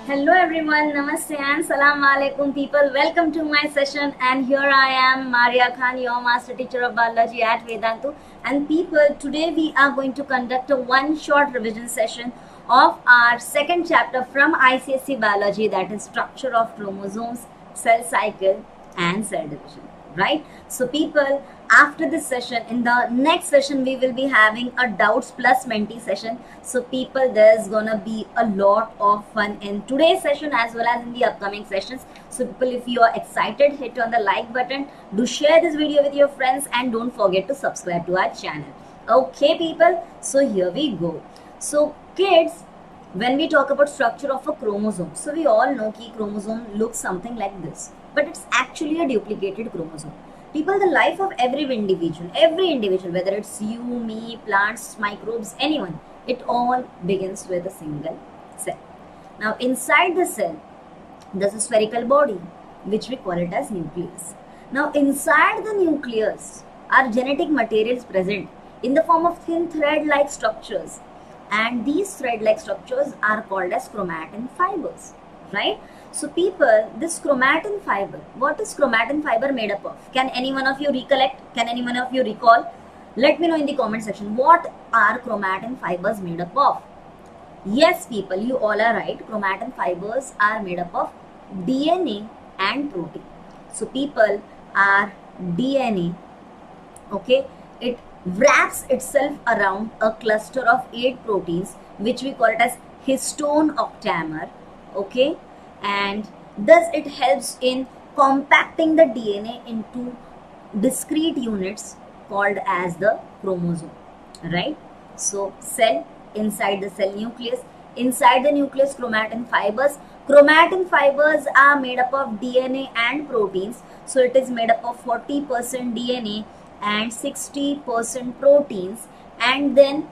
Hello everyone, Namaste and Salam Alaikum people. Welcome to my session and here I am Maria Khan, your master teacher of biology at Vedantu. And people, today we are going to conduct a one short revision session of our second chapter from ICSE biology, that is structure of chromosomes, cell cycle and cell division. Right? So people, after this session, in the next session we will be having a doubts plus mentee session. So people, there's gonna be a lot of fun in today's session as well as in the upcoming sessions. So people, if you are excited, hit on the like button, do share this video with your friends and don't forget to subscribe to our channel. Okay people, so here we go. So kids, when we talk about structure of a chromosome, so we all know that chromosome looks something like this, but it's actually a duplicated chromosome. People, the life of every individual, whether it's you, me, plants, microbes, anyone, it all begins with a single cell. Now inside the cell, there's a spherical body, which we call it as nucleus. Now inside the nucleus are genetic materials present in the form of thin thread-like structures, and these thread-like structures are called as chromatin fibers, right? So people, this chromatin fiber, what is chromatin fiber made up of? Can any one of you recollect? Can any one of you recall? Let me know in the comment section, what are chromatin fibers made up of? Yes people, you all are right. Chromatin fibers are made up of DNA and protein. So people, our DNA, okay, it wraps itself around a cluster of 8 proteins, which we call it as histone octamer, okay, and thus it helps in compacting the DNA into discrete units called as the chromosome, right? So cell, inside the cell nucleus, inside the nucleus chromatin fibers are made up of DNA and proteins. So it is made up of 40% DNA and 60% proteins, and then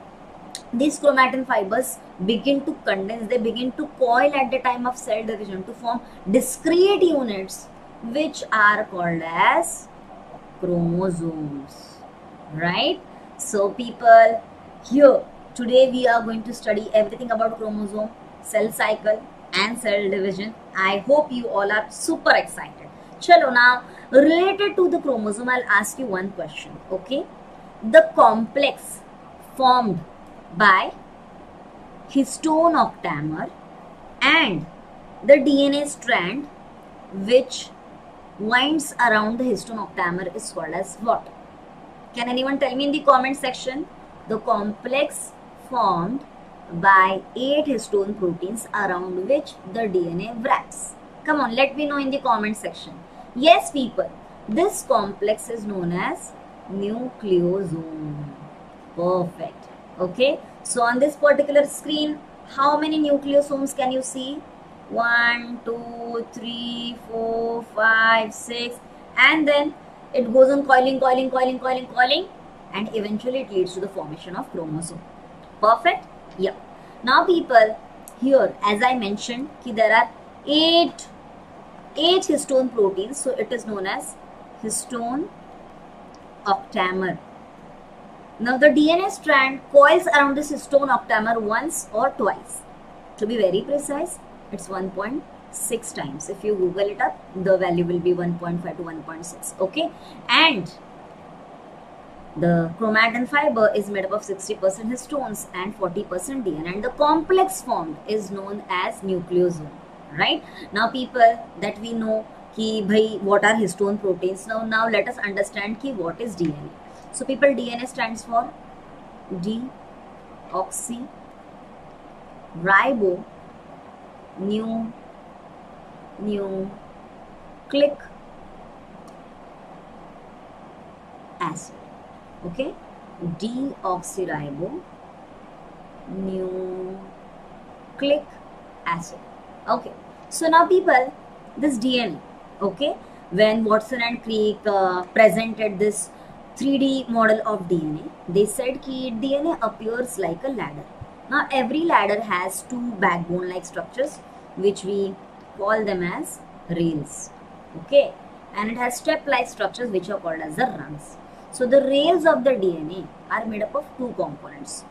these chromatin fibers begin to condense, they begin to coil at the time of cell division to form discrete units which are called as chromosomes, right? So people, here today we are going to study everything about chromosome, cell cycle and cell division. I hope you all are super excited. Chalo, now related to the chromosome, I'll ask you one question, okay? The complex formed by histone octamer and the DNA strand which winds around the histone octamer is called as what? Can anyone tell me in the comment section? The complex formed by 8 histone proteins around which the DNA wraps. Come on, let me know in the comment section. Yes people, this complex is known as nucleosome. Perfect. Okay, so on this particular screen, how many nucleosomes can you see? 1, 2, 3, 4, 5, 6, and then it goes on coiling, and eventually it leads to the formation of chromosome. Perfect? Yeah. Now people, here as I mentioned, there are 8 histone proteins, so it is known as histone octamer. Now the DNA strand coils around this histone octamer once or twice. To be very precise, it's 1.6 times. If you Google it up, the value will be 1.5 to 1.6. Okay, and the chromatin fiber is made up of 60% histones and 40% DNA, and the complex formed is known as nucleosome. Right? Now people, that we know ki bhai what are histone proteins. Now let us understand ki what is DNA. So people, DNA stands for deoxyribo nucleic acid. Okay, deoxyribo nucleic acid. Okay, so now people, this DNA, okay, when Watson and Crick presented this 3D model of DNA, they said that DNA appears like a ladder. Now every ladder has 2 backbone like structures which we call them as rails, okay, and it has step like structures which are called as the rungs. So the rails of the DNA are made up of 2 components.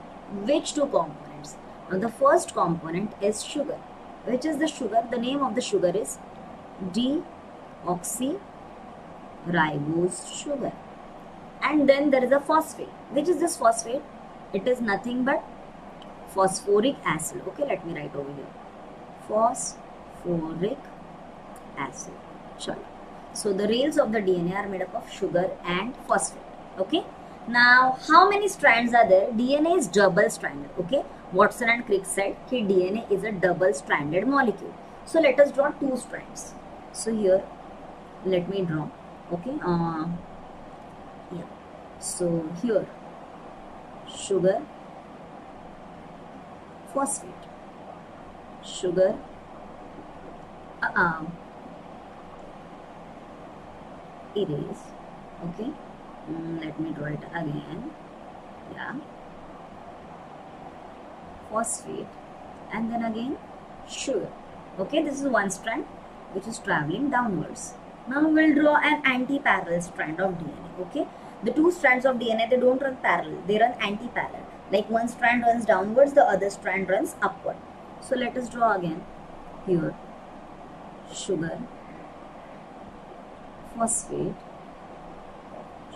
Which 2 components? Now the first component is sugar. which is the sugar. The name of the sugar is deoxyribose sugar. And then there is a phosphate. Which is this phosphate? It is nothing but phosphoric acid. Okay, let me write over here. Phosphoric acid. Sure. So the rails of the DNA are made up of sugar and phosphate. Okay. Now, how many strands are there? DNA is double stranded. Okay. Watson and Crick said that DNA is a double stranded molecule. So let us draw two strands. So here, let me draw. Okay. Yeah. So here, sugar, phosphate, sugar, erase. Okay. Let me draw it again. Yeah. Phosphate, and then again sugar. Okay, this is one strand which is traveling downwards. Now we will draw an anti-parallel strand of DNA. Okay, the two strands of DNA, they don't run parallel, they run anti-parallel. Like one strand runs downwards, the other strand runs upward. So let us draw again. Here, sugar, phosphate,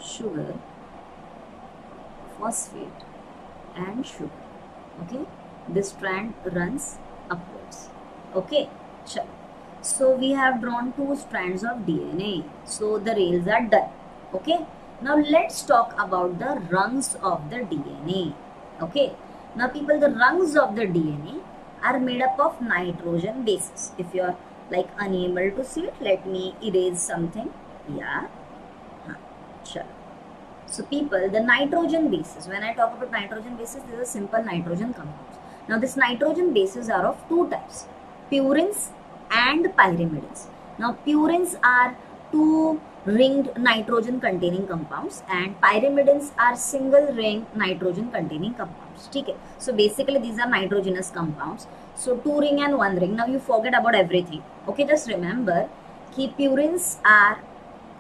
sugar, phosphate, and sugar. Okay, this strand runs upwards. Okay, so we have drawn two strands of DNA. So the rails are done. Okay, now let's talk about the rungs of the DNA. Okay, now people, the rungs of the DNA are made up of nitrogen bases. If you are like unable to see it, let me erase something. Yeah, sure. So people, the nitrogen bases, when I talk about nitrogen bases, these are simple nitrogen compounds. Now this nitrogen bases are of two types, purines and pyrimidines. Now purines are two ringed nitrogen containing compounds and pyrimidines are single ring nitrogen containing compounds. Okay? So basically these are nitrogenous compounds. So two ring and one ring. Now you forget about everything. Okay, just remember कि purines are,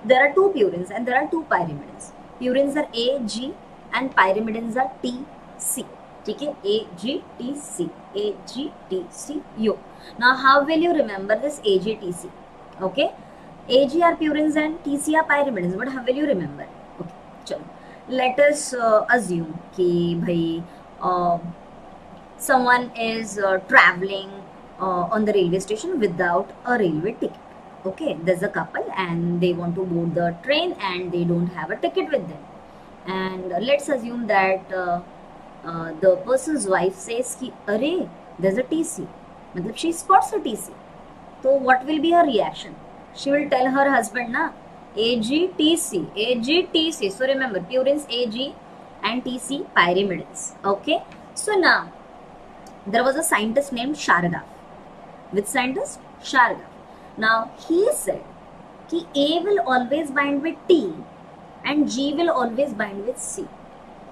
there are two purines and there are two pyrimidines. Purines are A, G and pyrimidines are T, C. Okay, A, G, T, C. A, G, T, C, U. Now how will you remember this A, G, T, C? Okay, A, G are purines and T, C are pyrimidines, but how will you remember? Okay, chalo. Let us assume कि someone is traveling on the railway station without a railway ticket. Okay, there's a couple and they want to board the train and they don't have a ticket with them. And let's assume that the person's wife says कि अरे, there's a TC. मतलब she spots a TC. So what will be her reaction? She will tell her husband na AGTC, AGTC. So remember, purines AG and TC, pyrimidines. Okay. So now there was a scientist named Shargaf. Which scientist? Shargaf. Now he said कि A will always bind with T and G will always bind with C.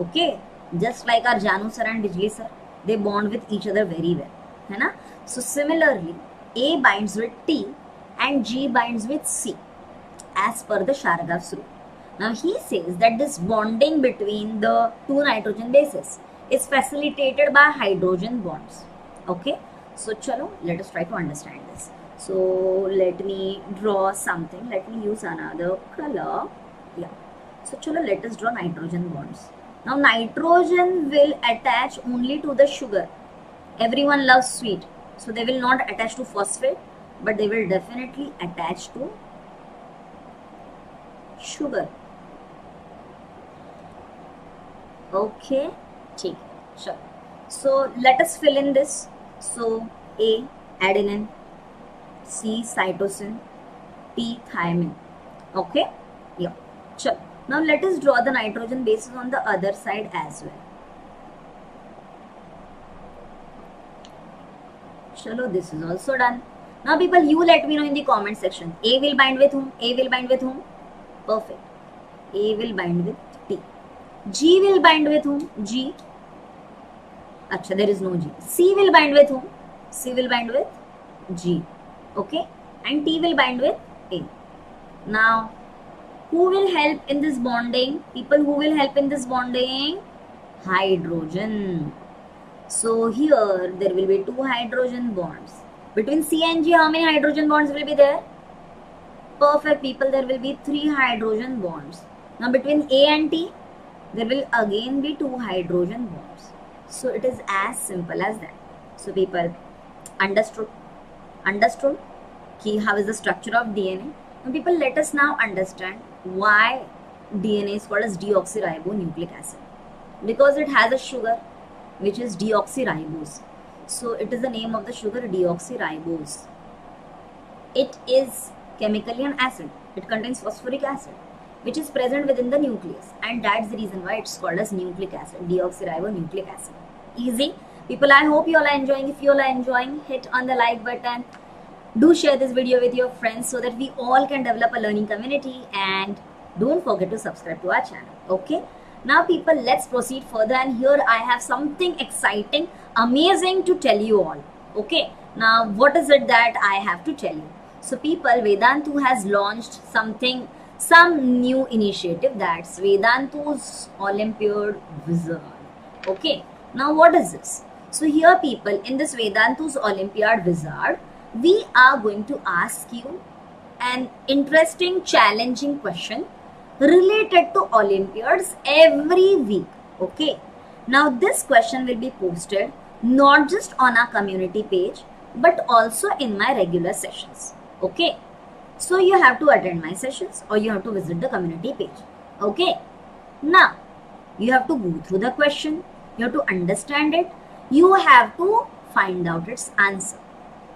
Okay, just like our Janu sir and Bijli sir, they bond with each other very well, है ना? So similarly, A binds with T and G binds with C, as per the Shargaf's rule. Now he says that this bonding between the two nitrogen bases is facilitated by hydrogen bonds. Okay, so chalo, let us try to understand this. So let me draw something. Let me use another color. Yeah. So chalo, let us draw nitrogen bonds. Now nitrogen will attach only to the sugar. Everyone loves sweet, so they will not attach to phosphate, but they will definitely attach to sugar. Okay, ठीक, sure. So let us fill in this. So A, adenine, C, cytosine, T, thymine. Okay, yeah, sure. Now let us draw the nitrogen bases on the other side as well. Chalo, this is also done. Now people, you let me know in the comment section. A will bind with whom? A will bind with whom? Perfect. A will bind with T. G will bind with whom? G. Acha, there is no G. C will bind with whom? C will bind with G. Okay. And T will bind with A. Now, who will help in this bonding? People who will help in this bonding? Hydrogen. So here there will be two hydrogen bonds. Between C and G, how many hydrogen bonds will be there? Perfect, people, there will be 3 hydrogen bonds. Now between A and T, there will again be 2 hydrogen bonds. So it is as simple as that. So people, understood ki how is the structure of DNA. Now people, let us now understand why DNA is called as deoxyribonucleic acid. Because it has a sugar which is deoxyribose. So it is the name of the sugar, deoxyribose. It is chemically an acid. It contains phosphoric acid which is present within the nucleus, and that's the reason why it's called as nucleic acid, deoxyribonucleic acid. Easy. People, I hope you all are enjoying. If you all are enjoying, hit on the like button. Do share this video with your friends so that we all can develop a learning community, and don't forget to subscribe to our channel. Okay. Now people, let's proceed further, and here I have something exciting, amazing to tell you all. Okay. Now what is it that I have to tell you? So people, Vedantu has launched some new initiative, that's Vedantu's Olympiad Wizard. Okay. Now what is this? So here people, in this Vedantu's Olympiad Wizard, we are going to ask you an interesting, challenging question related to Olympiads every week. Okay. Now this question will be posted not just on our community page but also in my regular sessions. Okay. So you have to attend my sessions or you have to visit the community page. Okay. Now you have to go through the question. You have to understand it. You have to find out its answer.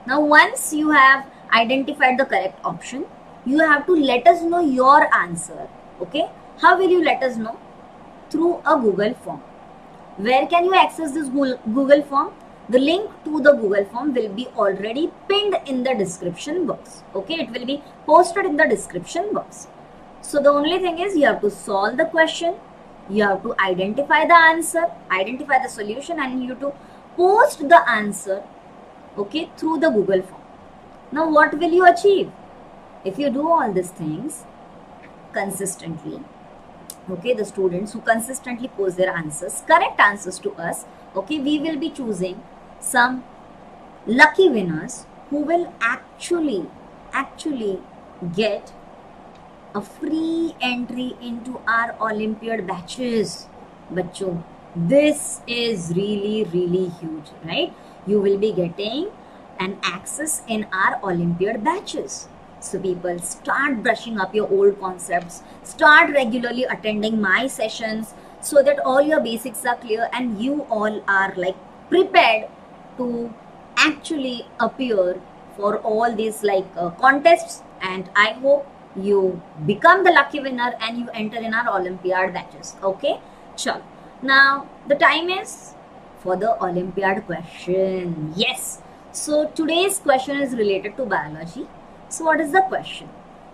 Now once you have identified the correct option, you have to let us know your answer. Okay. How will you let us know? Through a Google form. Where can you access this Google form? The link to the Google form will be already pinned in the description box. Okay, it will be posted in the description box. So the only thing is you have to solve the question, you have to identify the answer, identify the solution, and you have to post the answer, okay, through the Google form. Now what will you achieve? If you do all these things consistently, okay, the students who consistently post their answers, correct answers to us, okay, we will be choosing some lucky winners who will actually get a free entry into our Olympiad batches. Bachcho, this is really huge, right? You will be getting an access in our Olympiad batches. So people, start brushing up your old concepts, start regularly attending my sessions so that all your basics are clear and you all are like prepared to actually appear for all these contests, and I hope you become the lucky winner and you enter in our Olympiad batches. Okay, sure. Now the time is for the Olympiad question. Yes, so today's question is related to biology. So what is the question?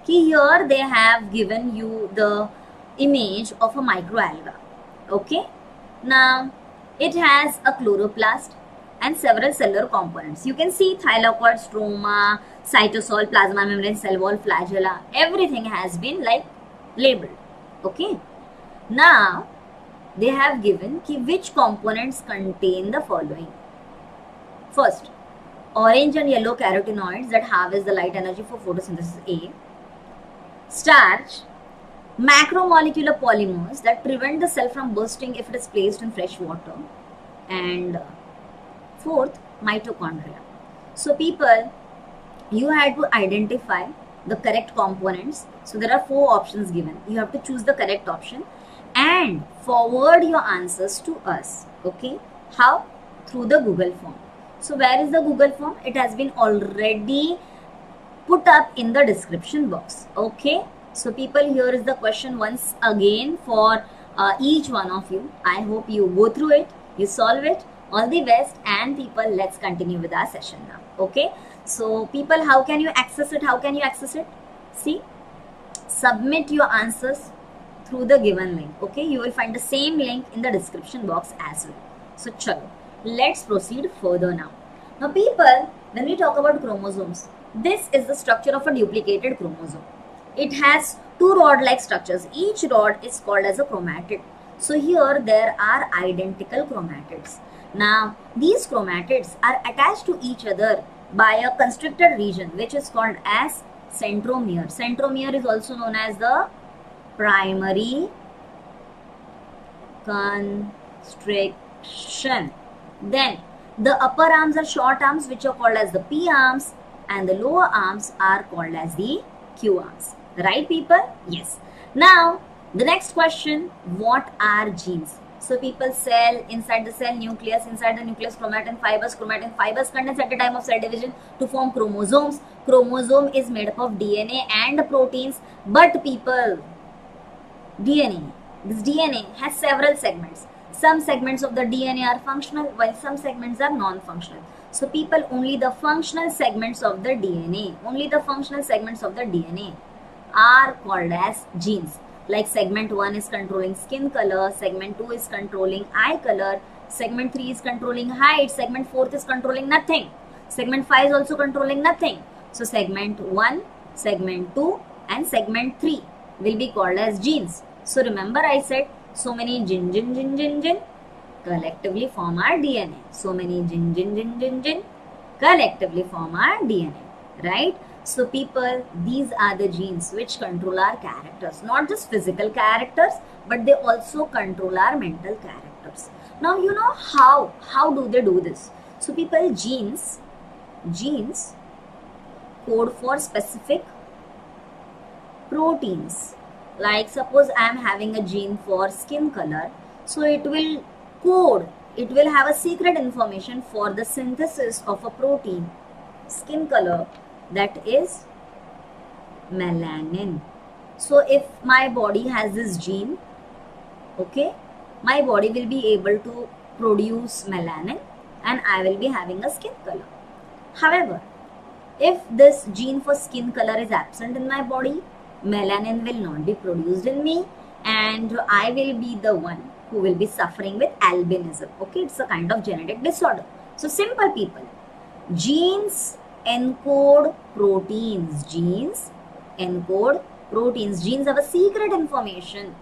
Here they have given you the image of a microalga. Okay, now it has a chloroplast and several cellular components. You can see thylakoid, stroma, cytosol, plasma membrane, cell wall, flagella, everything has been labeled. Okay, now they have given which components contain the following. First, orange and yellow carotenoids that harvest the light energy for photosynthesis A. Starch, macromolecular polymers that prevent the cell from bursting if it is placed in fresh water. And fourth, mitochondria. So people, you had to identify the correct components. So there are 4 options given. You have to choose the correct option and forward your answers to us. Okay, how? Through the Google form. So where is the Google form? It has been already put up in the description box. Okay, so people, here is the question once again for each one of you. I hope you go through it, you solve it. All the best, and people, let's continue with our session now. Okay, so people, how can you access it? How can you access it? See, submit your answers through the given link. Okay, you will find the same link in the description box as well. So chalo, let's proceed further now. Now people, when we talk about chromosomes, this is the structure of a duplicated chromosome. It has 2 rod-like structures. Each rod is called as a chromatid. So here there are identical chromatids. Now these chromatids are attached to each other by a constricted region which is called as centromere. Centromere is also known as the primary constriction. Then the upper arms are short arms which are called as the P arms, and the lower arms are called as the Q arms. Right, people? Yes. Now the next question, what are genes? So people, cell, inside the cell nucleus, inside the nucleus chromatin fibers condense at the time of cell division to form chromosomes. Chromosome is made up of DNA and proteins, but people, this DNA has several segments. Some segments of the DNA are functional while some segments are non-functional. So people, only the functional segments of the DNA, are called as genes. Like segment 1 is controlling skin color, segment 2 is controlling eye color, segment 3 is controlling height, segment 4 is controlling nothing, segment 5 is also controlling nothing. So segment 1, segment 2 and segment 3 will be called as genes. So remember I said so many gene collectively form our DNA. So many gene collectively form our DNA, right? So people, these are the genes which control our characters, not just physical characters, but they also control our mental characters. Now you know how do they do this? So people, genes code for specific proteins. Like suppose I am having a gene for skin color, so it will code, it will have a secret information for the synthesis of a protein, skin color, that is melanin. So if my body has this gene, okay, my body will be able to produce melanin and I will be having a skin color. However, if this gene for skin color is absent in my body, melanin will not be produced in me and I will be the one who will be suffering with albinism. Okay, it's a kind of genetic disorder. So simple people, genes encode proteins. Genes encode proteins. Genes have a secret information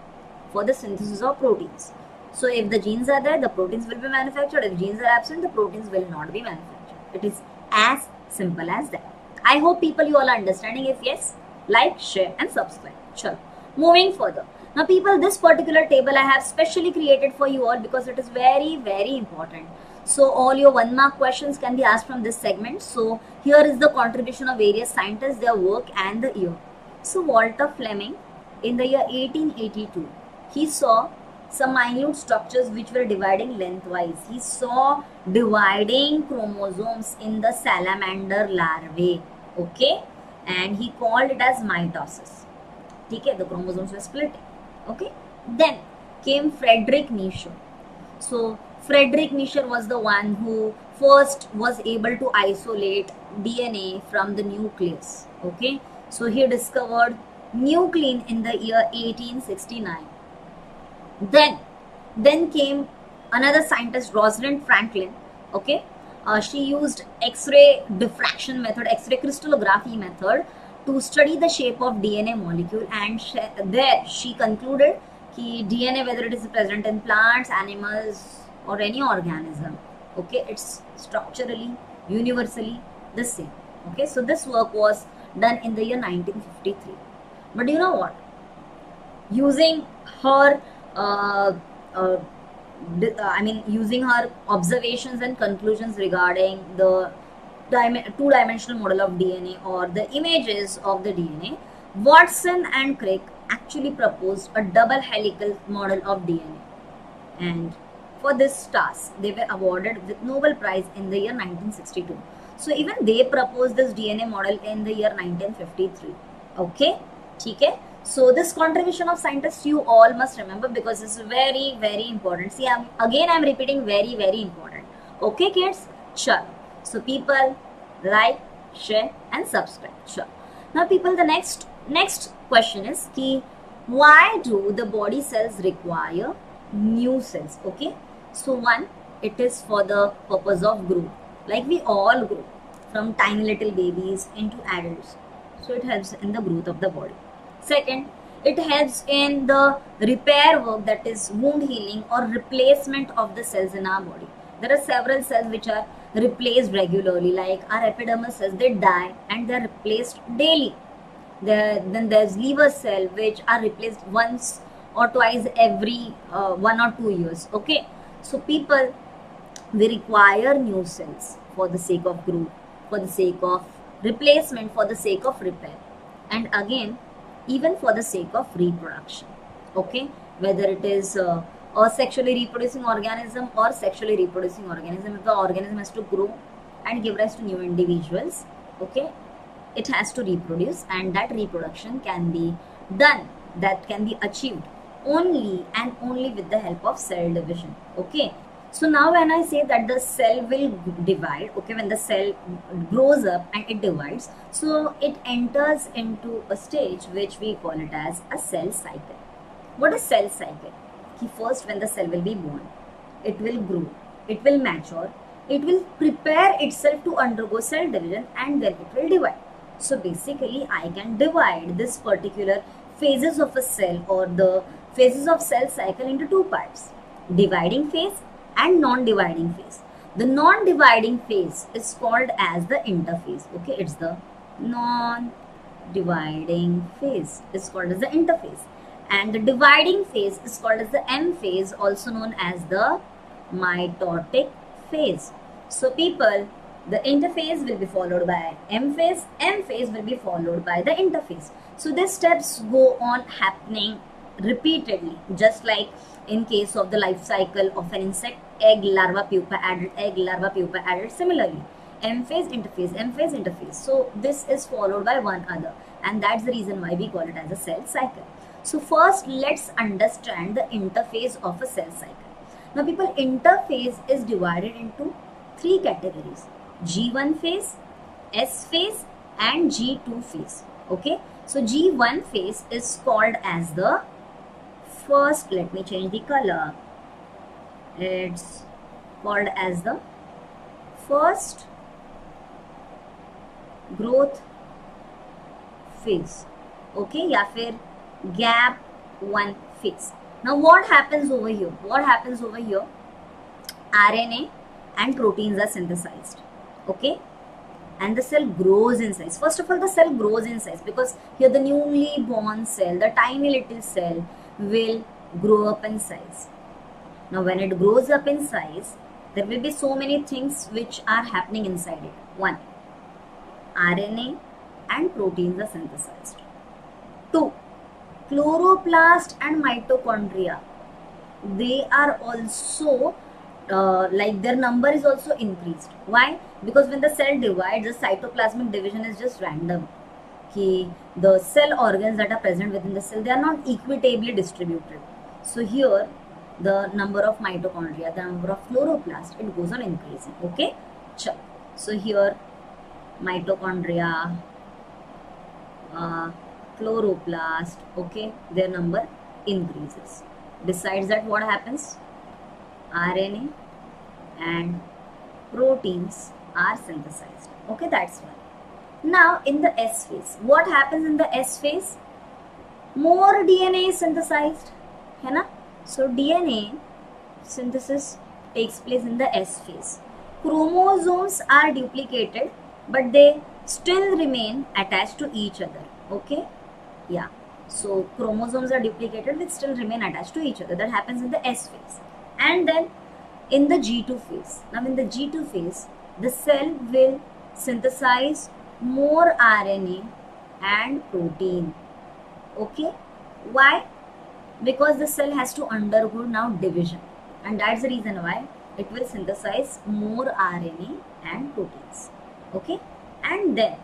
for the synthesis of proteins. So if the genes are there, the proteins will be manufactured. If genes are absent, the proteins will not be manufactured. It is as simple as that. I hope people, you all are understanding. If yes, like, share and subscribe. Sure. Moving further. Now people, this particular table I have specially created for you all because it is very, very important. So all your 1 mark questions can be asked from this segment. So here is the contribution of various scientists, their work and the year. So Walter Fleming, in the year 1882, he saw some minute structures which were dividing lengthwise. He saw dividing chromosomes in the salamander larvae. Okay, and he called it as mitosis. Okay, the chromosomes were splitting. Okay, then came Friedrich Nietzsche. So Friedrich Nietzsche was the one who first was able to isolate DNA from the nucleus. Okay, so he discovered nuclein in the year 1869. Then came another scientist, Rosalind Franklin. Okay, she used X-ray diffraction method, X-ray crystallography method to study the shape of DNA molecule, and there she concluded that DNA, whether it is present in plants, animals or any organism, okay, it's structurally, universally the same. Okay, so this work was done in the year 1953. But you know what? Using her using her observations and conclusions regarding the two-dimensional model of DNA or the images of the DNA, Watson and Crick actually proposed a double helical model of DNA, and for this task they were awarded with Nobel Prize in the year 1962. So even they proposed this DNA model in the year 1953. Okay, okay. So this contribution of scientists you all must remember because it's very, very important. See, I'm repeating, very, very important. Okay kids, sure. So people, like, share and subscribe. Sure. Now people, the next question is why do the body cells require new cells? Okay, so one, it is for the purpose of growth. Like we all grow from tiny little babies into adults, so it helps in the growth of the body. Second, it helps in the repair work, that is wound healing or replacement of the cells in our body. There are several cells which are replaced regularly, like our epidermis cells, they die and they're replaced daily. Then there's liver cell, which are replaced once or twice every 1 or 2 years. Okay, so people, we require new cells for the sake of growth, for the sake of replacement, for the sake of repair, and again even for the sake of reproduction. Okay, whether it is a sexually reproducing organism or sexually reproducing organism, if the organism has to grow and give rise to new individuals, okay, it has to reproduce, and that reproduction can be done, that can be achieved only and only with the help of cell division. Okay, so now when I say that the cell will divide, okay, when the cell grows up and it divides, so it enters into a stage which we call it as a cell cycle. What is cell cycle? First, when the cell will be born, it will grow, it will mature, it will prepare itself to undergo cell division, and then it will divide. So basically, I can divide this particular phases of a cell or the phases of cell cycle into two parts: dividing phase and non-dividing phase. The non-dividing phase is called as the interphase. Okay, it's the non-dividing phase is called as the interphase, and the dividing phase is called as the M phase, also known as the mitotic phase. So people, the interphase will be followed by M phase will be followed by the interphase. So these steps go on happening repeatedly, just like in case of the life cycle of an insect: egg, larva, pupa, adult, egg, larva, pupa, adult. Similarly, M phase, interphase, M phase, interphase. So this is followed by one another, and that's the reason why we call it as a cell cycle. So first, let's understand the interphase of a cell cycle. Now people, interphase is divided into three categories: G1 phase, S phase, and G2 phase. Okay, so G1 phase is called as the first, let me change the color, it's called as the first growth phase. Okay, या फिर gap 1 phase. Now what happens over here? RNA and proteins are synthesized. Okay, and the cell grows in size. First of all, the cell grows in size because here the newly born cell, the tiny little cell, will grow up in size. Now when it grows up in size, there will be so many things which are happening inside it. 1, RNA and proteins are synthesized. 2, chloroplast and mitochondria, they are also like their number is also increased. Why? Because when the cell divides, the cytoplasmic division is just random. The cell organs that are present within the cell, they are not equitably distributed. So here the number of mitochondria, the number of chloroplast, it goes on increasing. Okay, so here mitochondria, chloroplast, okay, their number increases. Besides that, what happens? RNA and proteins are synthesized. Okay, that's one. Now in the S phase, what happens in the S phase? More DNA is synthesized, है ना? So DNA synthesis takes place in the S phase. Chromosomes are duplicated, but they still remain attached to each other. Okay, yeah. So chromosomes are duplicated, but still remain attached to each other. That happens in the S phase. And then in the G2 phase. Now in the G2 phase, the cell will synthesize more RNA and protein. Okay, why? Because the cell has to undergo now division, and that's the reason why it will synthesize more RNA and proteins. Okay, and then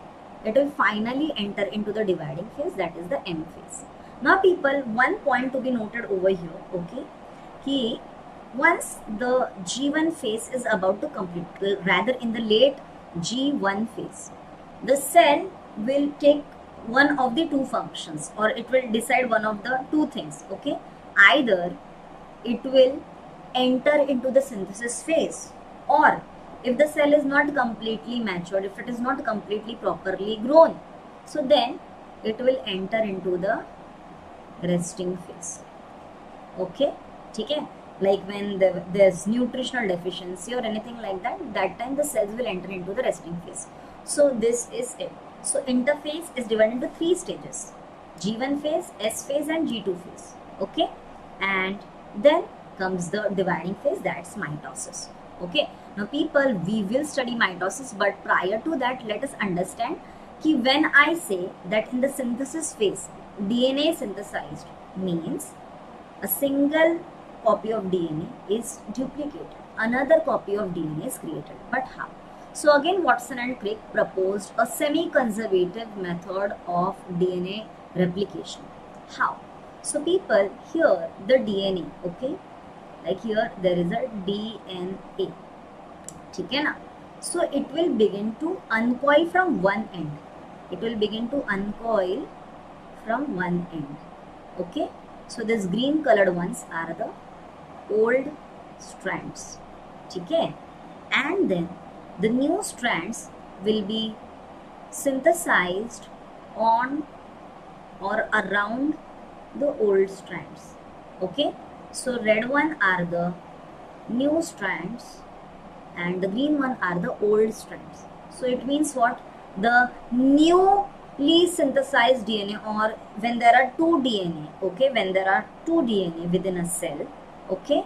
it will finally enter into the dividing phase, that is the M phase. Now people, one point to be noted over here, okay, once the G1 phase is about to complete, rather in the late G1 phase, the cell will take one of the two functions, or it will decide one of the two things. Okay, either it will enter into the synthesis phase, or if the cell is not completely matured, if it is not completely properly grown, so then it will enter into the resting phase. Okay, ठीक है, like when there's nutritional deficiency or anything like that, that time the cells will enter into the resting phase. So this is it. So interphase is divided into 3 stages: G1 phase, S phase and G2 phase. Okay, and then comes the dividing phase, that's mitosis. Okay, now people, we will study mitosis, but prior to that let us understand कि when I say that in the synthesis phase DNA synthesized means a single copy of DNA is duplicated, another copy of DNA is created. But how? So again Watson and Crick proposed a semi-conservative method of DNA replication. How? So people, here the DNA, okay, like here there is a DNA, ठीक है ना? So it will begin to uncoil from one end. It will begin to uncoil from one end. Okay, so these green colored ones are the old strands. Okay, and then the new strands will be synthesized on or around the old strands. Okay, so red one are the new strands and the green one are the old strands. So it means what? The newly synthesized DNA, or when there are 2 DNA, okay, when there are 2 DNA within a cell, okay,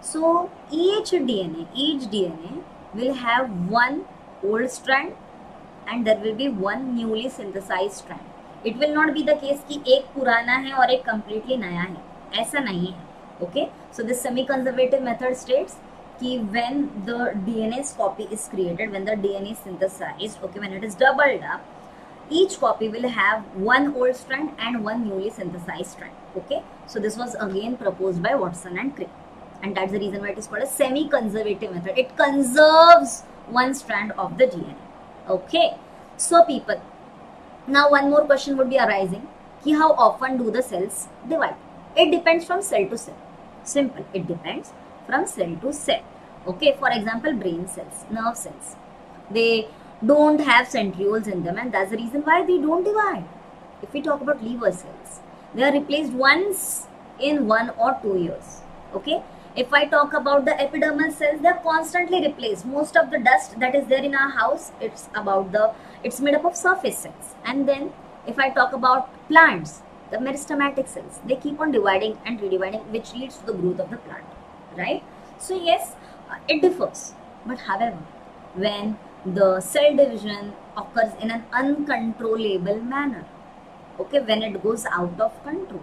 so each DNA will have one old strand and there will be one newly synthesized strand. It will not be the case कि एक पुराना है और एक completely नया है, ऐसा नहीं है. Okay, so this semi-conservative method states कि when the DNA's copy is created, when the DNA is synthesized, okay, when it is doubled up, each copy will have one old strand and one newly synthesized strand. Okay, so this was again proposed by Watson and Crick, and that's the reason why it is called a semi-conservative method. It conserves one strand of the DNA. Okay, so people, now one more question would be arising कि how often do the cells divide? It depends from cell to cell. Simple, it depends from cell to cell. Okay, for example, brain cells, nerve cells, they don't have centrioles in them, and that's the reason why they don't divide. If we talk about liver cells, they are replaced once in 1 or 2 years. Okay, if I talk about the epidermal cells, they are constantly replaced. Most of the dust that is there in our house, it's made up of surface cells. And then if I talk about plants, the meristematic cells, they keep on dividing and redividing, which leads to the growth of the plant, right? So yes, it differs. But however, when the cell division occurs in an uncontrollable manner, okay, when it goes out of control,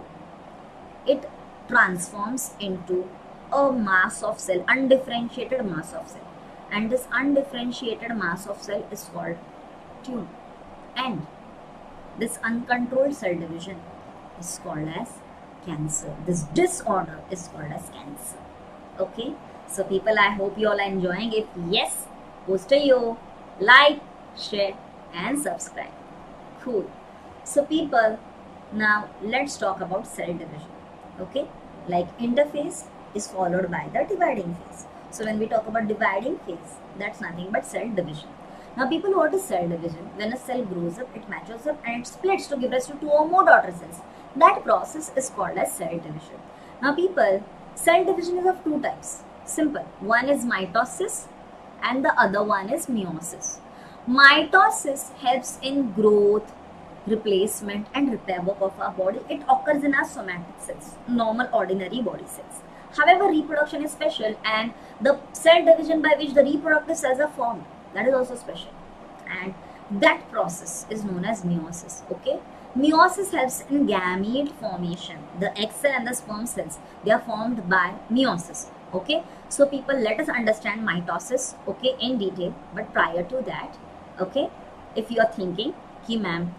it transforms into a mass of cell, undifferentiated mass of cell, and this undifferentiated mass of cell is called tumor, and this uncontrolled cell division is called as cancer. This disorder is called as cancer. Okay, so people, I hope you all are enjoying. If yes, post a yo, like, share and subscribe. Cool. So people, now let's talk about cell division. Okay, like interphase is followed by the dividing phase. So when we talk about dividing phase, that's nothing but cell division. Now people, what is cell division? When a cell grows up, it matures up and it splits to give rise to 2 or more daughter cells. That process is called as cell division. Now people, cell division is of 2 types. Simple. One is mitosis and the other one is meiosis. Mitosis helps in growth, replacement and repair work of our body. It occurs in our somatic cells, normal ordinary body cells. However, reproduction is special, and the cell division by which the reproductive cells are formed, that is also special, and that process is known as meiosis. Okay, meiosis helps in gamete formation. The egg cell and the sperm cells, they are formed by meiosis. Okay, so people, let us understand mitosis, okay, in detail. But prior to that, okay, if you are thinking ki ma'am,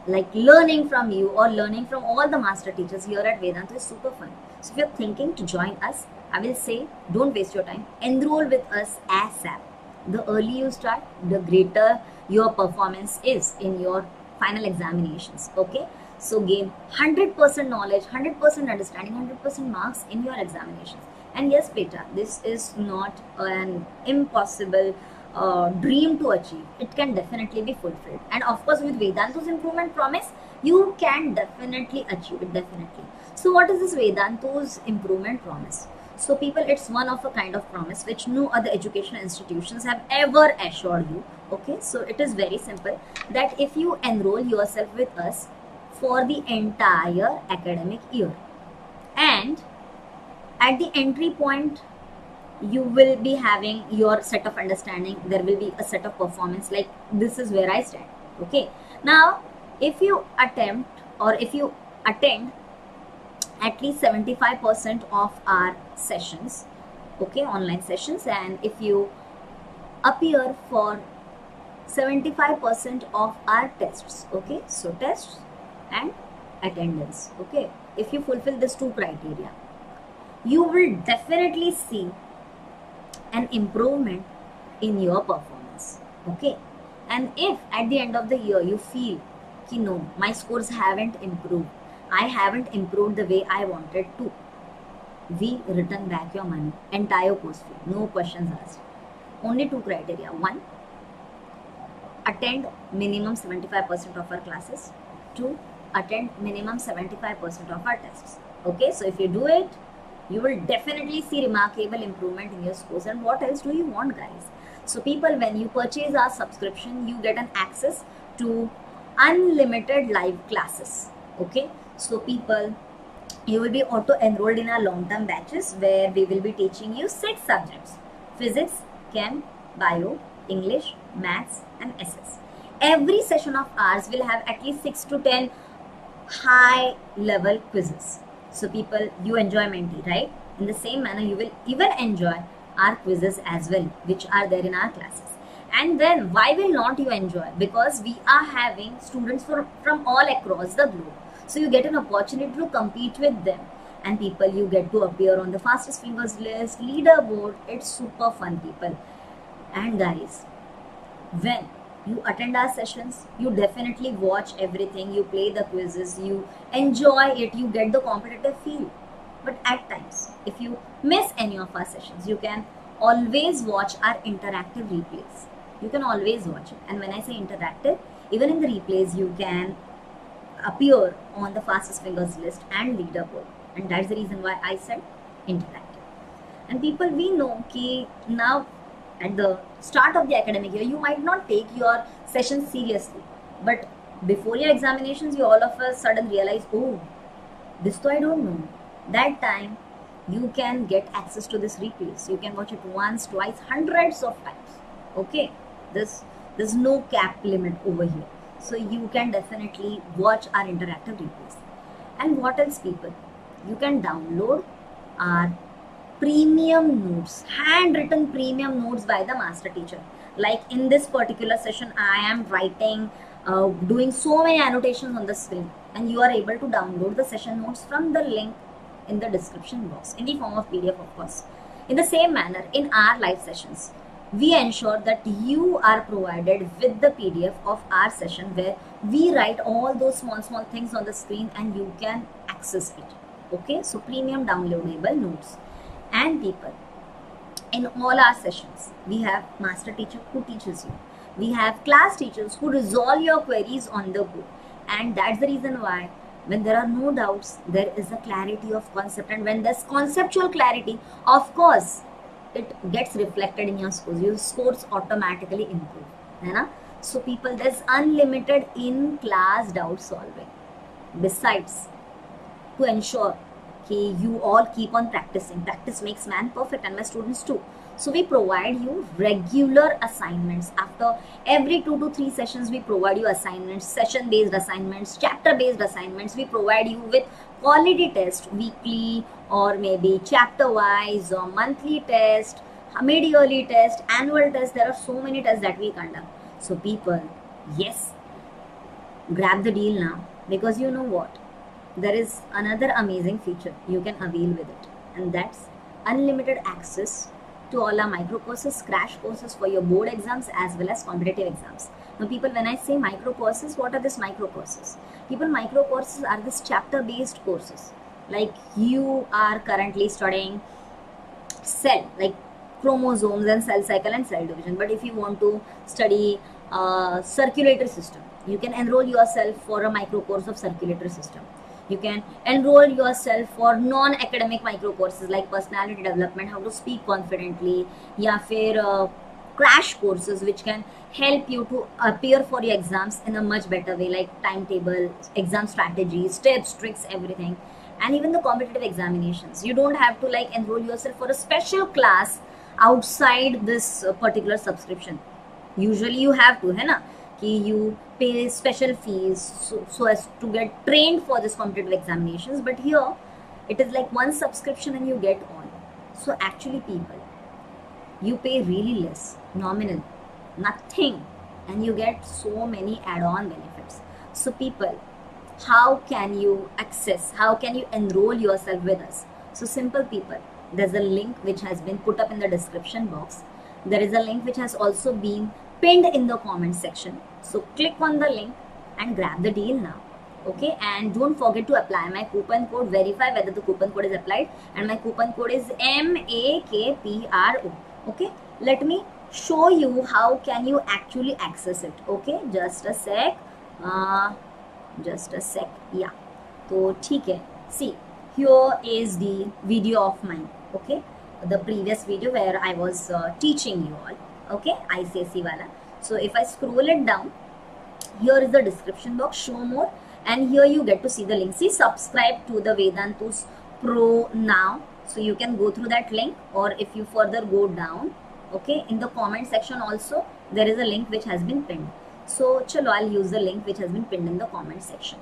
like learning from you or learning from all the master teachers here at Vedanta is super fun. So if you're thinking to join us, I will say, don't waste your time. Enroll with us ASAP. The early you start, the greater your performance is in your final examinations. Okay, so gain 100% knowledge, 100% understanding, 100% marks in your examinations. And yes, beta, this is not an impossible dream to achieve. It can definitely be fulfilled, and of course with Vedantu's improvement promise, you can definitely achieve it, definitely. So what is this Vedantu's improvement promise? So people, it's one of a kind of promise which no other education institutions have ever assured you. Okay, so it is very simple that if you enroll yourself with us for the entire academic year, and at the entry point you will be having your set of understanding, there will be a set of performance, like this is where I stand. Okay, now if you attempt or if you attend at least 75% of our sessions, okay, online sessions, and if you appear for 75% of our tests, okay, so tests and attendance, okay, if you fulfill these two criteria, you will definitely see an improvement in your performance. Okay, and if at the end of the year you feel ki no, my scores haven't improved, I haven't improved the way I wanted to, we return back your money, entire course fee, no questions asked. Only two criteria: one, attend minimum 75% of our classes; two, attend minimum 75% of our tests. Okay, so if you do it, you will definitely see remarkable improvement in your scores. And what else do you want, guys? So people, when you purchase our subscription, you get an access to unlimited live classes. Okay, so people, you will be auto enrolled in our long-term batches where we will be teaching you 6 subjects: physics, chem, bio, English, maths and SS. Every session of ours will have at least 6 to 10 high level quizzes. So people, you enjoy Menti, right? In the same manner, you will even enjoy our quizzes as well, which are there in our classes. And then why will not you enjoy? Because we are having students from all across the globe. So you get an opportunity to compete with them. And people, you get to appear on the fastest fingers list, leaderboard. It's super fun, people. And guys, when you attend our sessions, you definitely watch everything, you play the quizzes, you enjoy it, you get the competitive feel. But at times, if you miss any of our sessions, you can always watch our interactive replays. You can always watch it. And when I say interactive, even in the replays, you can appear on the fastest fingers list and leaderboard. And that's the reason why I said interactive. And people, we know that now at the start of the academic year, you might not take your sessions seriously. But before your examinations, you all of a sudden realize, oh, this though I don't know. That time, you can get access to this replays. You can watch it once, twice, hundreds of times. Okay, there's no cap limit over here. So you can definitely watch our interactive replays. And what else, people? You can download our premium notes, handwritten premium notes by the master teacher. Like in this particular session, I am writing, doing so many annotations on the screen, and you are able to download the session notes from the link in the description box in the form of PDF, of course. In the same manner, in our live sessions, we ensure that you are provided with the PDF of our session where we write all those small things on the screen and you can access it. Okay, so premium downloadable notes. And people, in all our sessions, we have master teacher who teaches you. We have class teachers who resolve your queries on the go. And that's the reason why when there are no doubts, there is a clarity of concept. And when there's conceptual clarity, of course, it gets reflected in your scores. Your scores automatically improve. Right? So people, there's unlimited in-class doubt solving. Besides, to ensure you all keep on practicing. Practice makes man perfect, and my students too. So we provide you regular assignments. After every 2 to 3 sessions, we provide you assignments, session-based assignments, chapter-based assignments. We provide you with quality tests, weekly or maybe chapter-wise or monthly test, mid-yearly test, annual test. There are so many tests that we conduct. So people, yes, grab the deal now, because you know what? There is another amazing feature you can avail with it, and that's unlimited access to all our micro courses, crash courses for your board exams as well as competitive exams. Now people, when I say micro courses, what are these micro courses? People, micro courses are this chapter based courses. Like you are currently studying cell, like chromosomes and cell cycle and cell division, but if you want to study circulatory system, you can enroll yourself for a micro course of circulatory system. You can enroll yourself for non-academic micro courses like personality development, how to speak confidently, या फिर crash courses which can help you to appear for your exams in a much better way, like timetable, exam strategies, tips, tricks, everything, and even the competitive examinations. You don't have to like enroll yourself for a special class outside this particular subscription. Usually you have to, है ना, कि you pay special fees so as to get trained for this competitive examinations, but here it is like one subscription and you get all. So actually people, you pay really less, nominal, nothing, and you get so many add-on benefits. So people, how can you access, how can you enroll yourself with us? So simple people, there's a link which has been put up in the description box. There is a link which has also been pinned in the comment section. So click on the link and grab the deal now. Okay, and don't forget to apply my coupon code, verify whether the coupon code is applied, and my coupon code is MAKPRO. Okay, let me show you how can you actually access it. Okay, just a sec, yeah. So ठीक है, see, here is the video of mine. Okay, the previous video where I was teaching you all. Okay, ICSE wala. So if I scroll it down, here is the description box, show more, and here you get to see the link. See, subscribe to the Vedantus Pro now. So you can go through that link, or if you further go down, okay, in the comment section also there is a link which has been pinned. So chalo, I'll use the link which has been pinned in the comment section.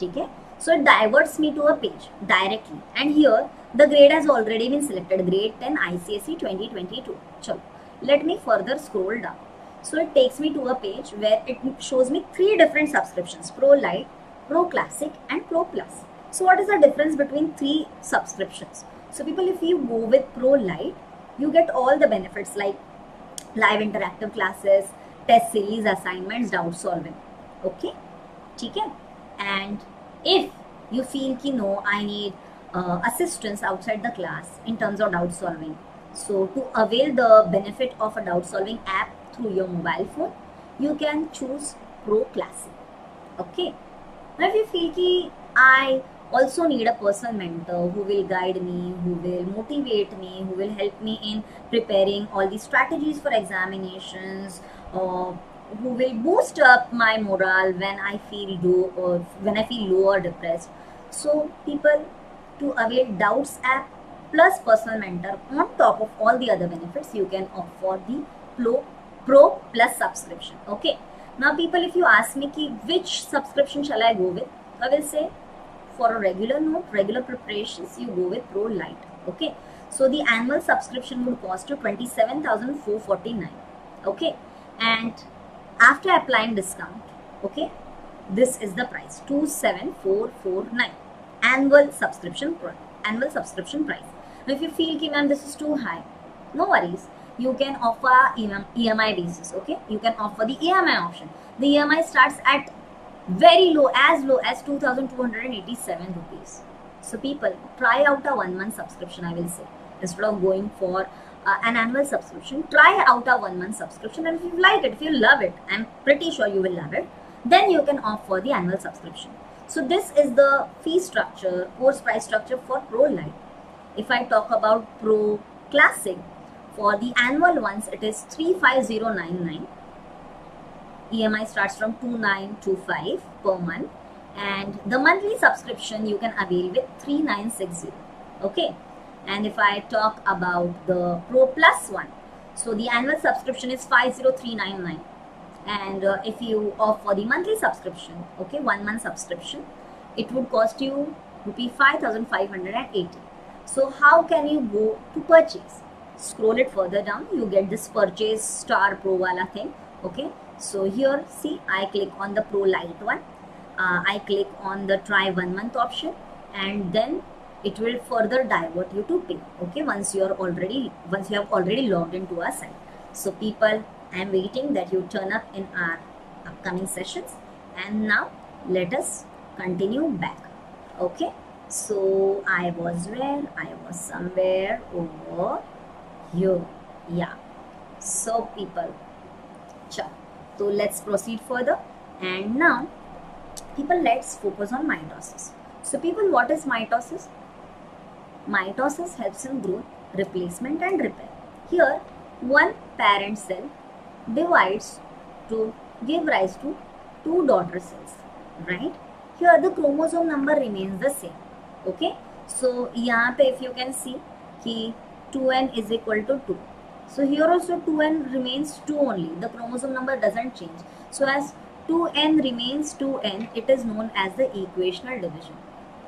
Okay, so it diverts me to a page directly, and here the grade has already been selected, grade 10 ICSE 2022. Chalo, let me further scroll down. So it takes me to a page where it shows me 3 different subscriptions: Pro Lite, Pro Classic, and Pro Plus. So what is the difference between 3 subscriptions? So people, if you go with Pro Lite, you get all the benefits like live interactive classes, test series, assignments, doubt solving. Okay, ठीक है? And if you feel कि no, I need assistance outside the class in terms of doubt solving, so to avail the benefit of a doubt solving app through your mobile phone, you can choose Pro Classic. Okay, now if you feel कि I also need a personal mentor who will guide me, who will motivate me, who will help me in preparing all these strategies for examinations, who will boost up my morale when I feel low or depressed. So people, to avail Doubts app plus personal mentor on top of all the other benefits, you can opt for the Pro Plus subscription. Okay, now people, if you ask me ki which subscription shall I go with, I will say for a regular note, regular preparations, you go with Pro Lite. Okay, so the annual subscription would cost you 27,449. Okay, and after applying discount, okay, this is the price, 27,449 annual subscription price. Now if you feel ki ma'am this is too high, no worries, you can offer EMI basis. Okay, you can offer the EMI option. The EMI starts at very low as 2,287 rupees. So people, try out a 1 month subscription, I will say, instead of going for an annual subscription. Try out a 1 month subscription, and if you like it, if you love it, I'm pretty sure you will love it, then you can opt for the annual subscription. So this is the fee structure, course price structure for Pro Lite. If I talk about Pro Classic, for the annual ones it is 35099. EMI starts from 2925 per month, and the monthly subscription you can avail with 3960. Okay, and if I talk about the Pro Plus one, so the annual subscription is 50399, and if you opt for the monthly subscription, okay, 1 month subscription, it would cost you rupee 5,580. So how can you go to purchase? Scroll it further down, you get this purchase star pro wala thing. Okay, so here see, I click on the Pro Lite one, I click on the try 1 month option, and then it will further divert you to pay. Okay, once you have already logged into our site. So people, I am waiting that you turn up in our upcoming sessions, and now let us continue back. Okay, so I was somewhere over here. Yeah, so people, so let's proceed further, and now people, let's focus on MyTosses. So people, what is mitosis? Mitosis helps in growth, replacement and repair. Here, one parent cell divides to give rise to two daughter cells, right? Here the chromosome number remains the same. Okay, so यहाँ पे if you can see कि 2n is equal to 2. So here also 2n remains 2 only. The chromosome number doesn't change. So as 2n remains 2n, it is known as the equational division.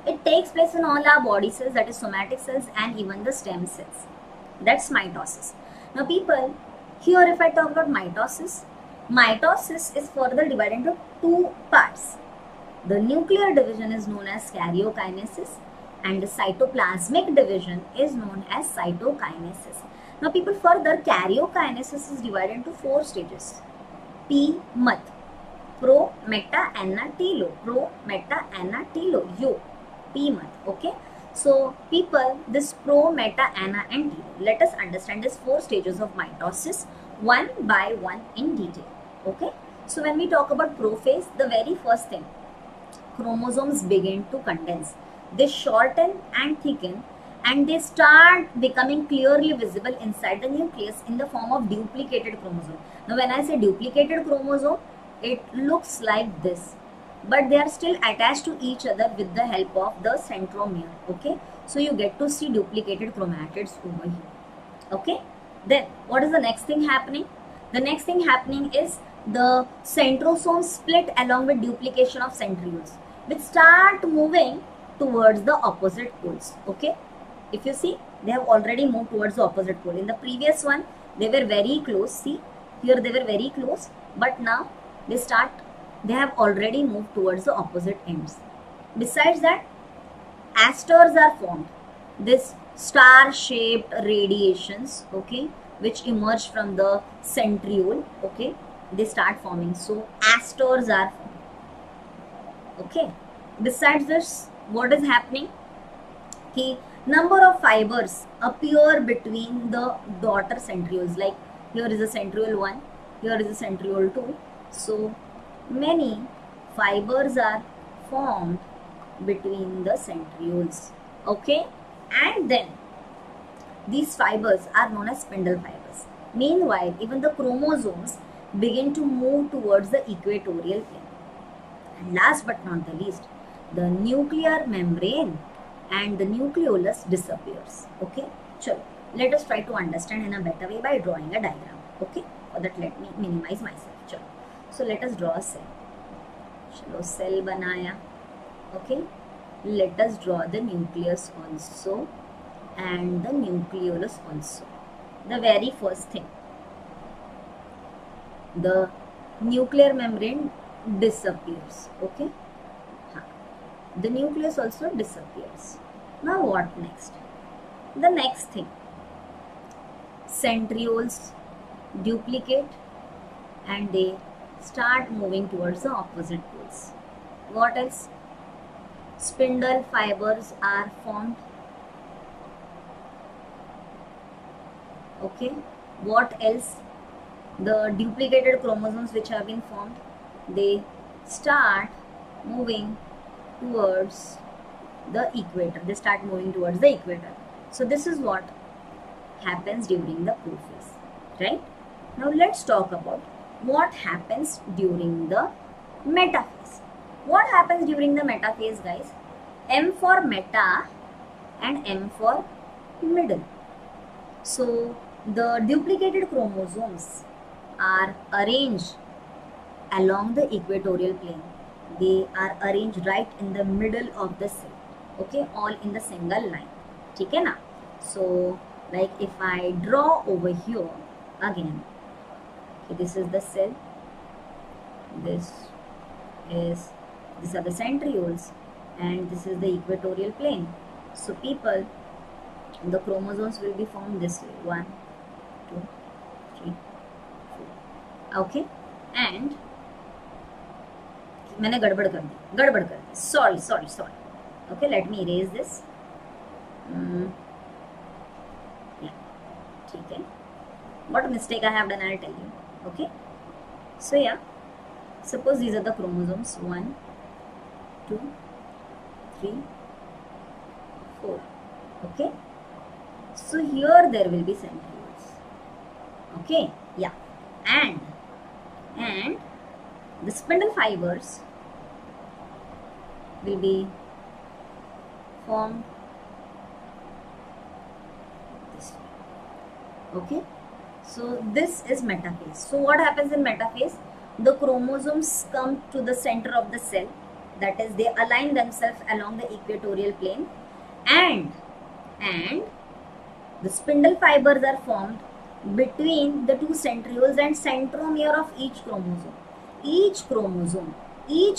It takes place in all our body cells, that is somatic cells and even the stem cells. That's mitosis. Now people, here if I talk about mitosis, mitosis is further divided into two parts. The nuclear division is known as karyokinesis and the cytoplasmic division is known as cytokinesis. Now people, further karyokinesis is divided into 4 stages. P, mat, pro, meta, anna, telo, pro, meta, anna, telo, yo, P, mat, okay. So people, this pro, meta, anna and telo, let us understand these 4 stages of mitosis one by one in detail, okay. So when we talk about prophase, the very first thing, chromosomes begin to condense. They shorten and thicken and they start becoming clearly visible inside the nucleus in the form of duplicated chromosome. Now when I say duplicated chromosome, it looks like this, but they are still attached to each other with the help of the centromere, okay. So you get to see duplicated chromatids over here, okay. Then what is the next thing happening? The next thing happening is the centrosomes split along with duplication of centrioles, which start moving towards the opposite poles, okay. If you see, they have already moved towards the opposite pole. In the previous one, they were very close. See, here they were very close, but now they have already moved towards the opposite ends. Besides that, asters are formed. This star-shaped radiations, okay, which emerge from the centriole, okay, they start forming. So asters are formed, okay. Besides this, what is happening? The number of fibers appear between the daughter centrioles. Like here is a centriole 1, here is a centriole 2. So many fibers are formed between the centrioles, okay. And then these fibers are known as spindle fibers. Meanwhile, even the chromosomes begin to move towards the equatorial plane. And last but not the least, the nuclear membrane and the nucleolus disappears, okay. Chalo, let us try to understand in a better way by drawing a diagram, okay. For that, let me minimize myself. Chalo. So let us draw a cell. Chalo, cell banaya, okay. Let us draw the nucleus also and the nucleolus also. The very first thing, the nuclear membrane disappears, okay. The nucleus also disappears. Now what next? The next thing, centrioles duplicate and they start moving towards the opposite poles. What else? Spindle fibers are formed, okay. What else? The duplicated chromosomes which have been formed, they start moving towards the equator. They start moving towards the equator. So this is what happens during the prophase, right? Now let's talk about what happens during the metaphase. What happens during the metaphase, guys? M for meta and M for middle. So the duplicated chromosomes are arranged along the equatorial plane. They are arranged right in the middle of the cell, okay, all in the single line, okay na? So like if I draw over here again, okay, this is the cell, these are the centrioles and this is the equatorial plane. So people, the chromosomes will be formed this way, 1, 2, 3, 4, okay. And मैंने गड़बड़ कर दी, sorry, okay, let me erase this. Yeah, ठीक है. What mistake I have done, I'll tell you, okay. So yeah, suppose these are the chromosomes, 1, 2, 3, 4. Okay, so here there will be centrioles. Okay, yeah, and the spindle fibers will be formed this way. Okay, so this is metaphase. So what happens in metaphase? The chromosomes come to the center of the cell, that is, they align themselves along the equatorial plane, and the spindle fibers are formed between the two centrioles and centromere of each chromosome. Each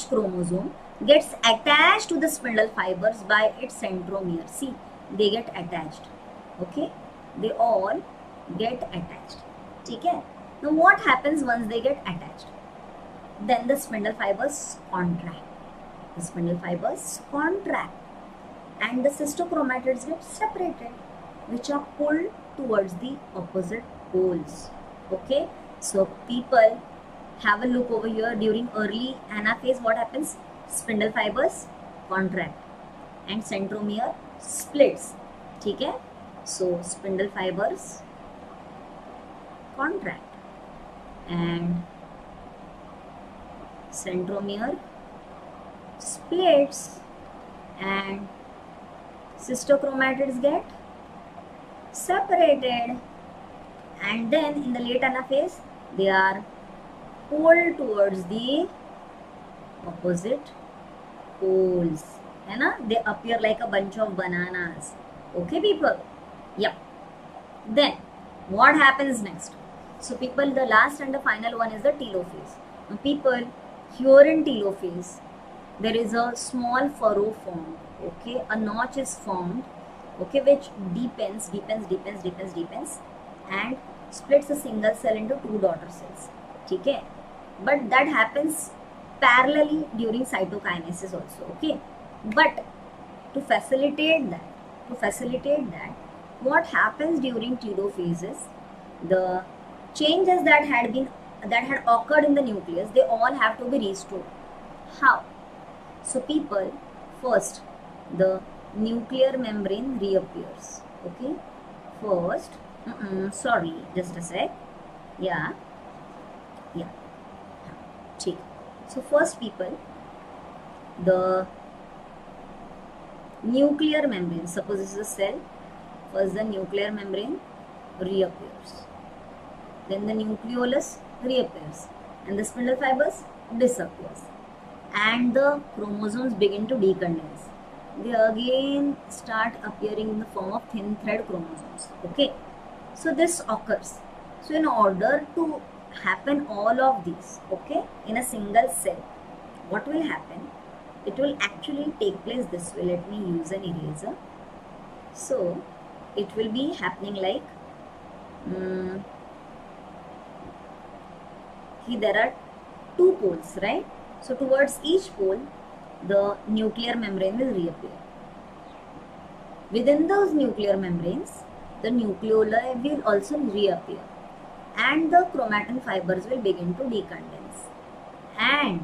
chromosome gets attached to the spindle fibers by its centromere. See, they get attached. Okay, they all get attached. Okay. Now what happens once they get attached? Then the spindle fibers contract. And the cystochromatids get separated, which are pulled towards the opposite poles. Okay, so people, have a look over here. During early anaphase, what happens? Spindle fibers contract and centromere splits. Okay, so spindle fibers contract and centromere splits, and cystochromatids get separated, and then in the late anaphase they are pulled towards the opposite poles, है ना? They appear like a bunch of bananas. Okay, people? Yeah. Then what happens next? So people, the last and the final one is the telophase. Now people, here in telophase there is a small furrow formed. Okay, a notch is formed. Okay, which deepens and splits a single cell into two daughter cells. Okay, but that happens parallelly during cytokinesis also. Okay, but to facilitate that, what happens during telophase is the changes that had occurred in the nucleus, they all have to be restored. How? So people, first the nuclear membrane reappears. Okay, first sorry, just a sec. Yeah. Okay. So first people, the nuclear membrane, suppose this is a cell, first the nuclear membrane reappears, then the nucleolus reappears, and the spindle fibers disappears, and the chromosomes begin to decondense. They again start appearing in the form of thin thread chromosomes. Okay, so this occurs. So in order to happen all of these, okay, in a single cell, what will happen? It will actually take place this way. Let me use an eraser. So it will be happening like there are two poles, right? So towards each pole the nuclear membrane will reappear. Within those nuclear membranes, the nucleoli will also reappear, and the chromatin fibers will begin to decondense, and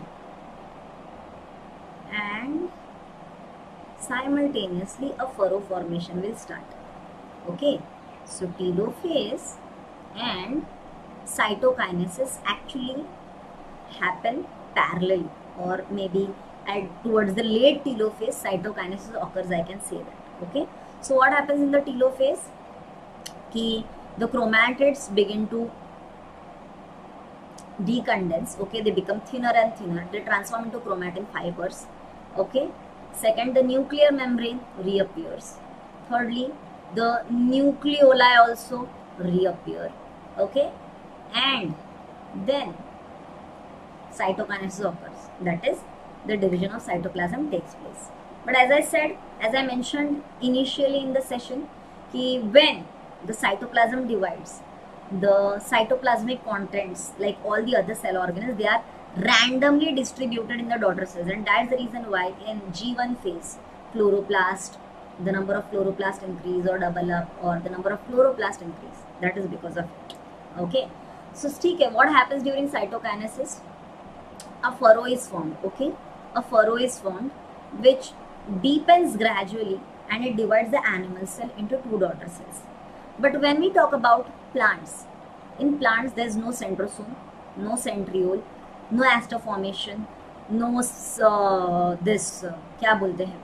simultaneously a furrow formation will start. Okay, so telophase and cytokinesis actually happen parallelly, or maybe towards the late telophase cytokinesis occurs, I can say that. Okay, so what happens in the telophase? The chromatids begin to decondense. Okay, they become thinner and thinner, they transform into chromatin fibers. Okay, second, the nuclear membrane reappears. Thirdly, the nucleoli also reappear. Okay, and then cytokinesis occurs, that is, the division of cytoplasm takes place. But as I mentioned initially in the session, when the cytoplasm divides, the cytoplasmic contents, like all the other cell organelles, they are randomly distributed in the daughter cells, and that's the reason why in G1 phase, chloroplast, the number of chloroplast increase or double up, or the number of chloroplast increase. That is because of it. Okay, so what happens during cytokinesis? A furrow is formed. Okay, a furrow is formed which deepens gradually and it divides the animal cell into two daughter cells. But when we talk about plants, in plants there is no centrosome, no centriole, no aster formation, no क्या बोलते हैं,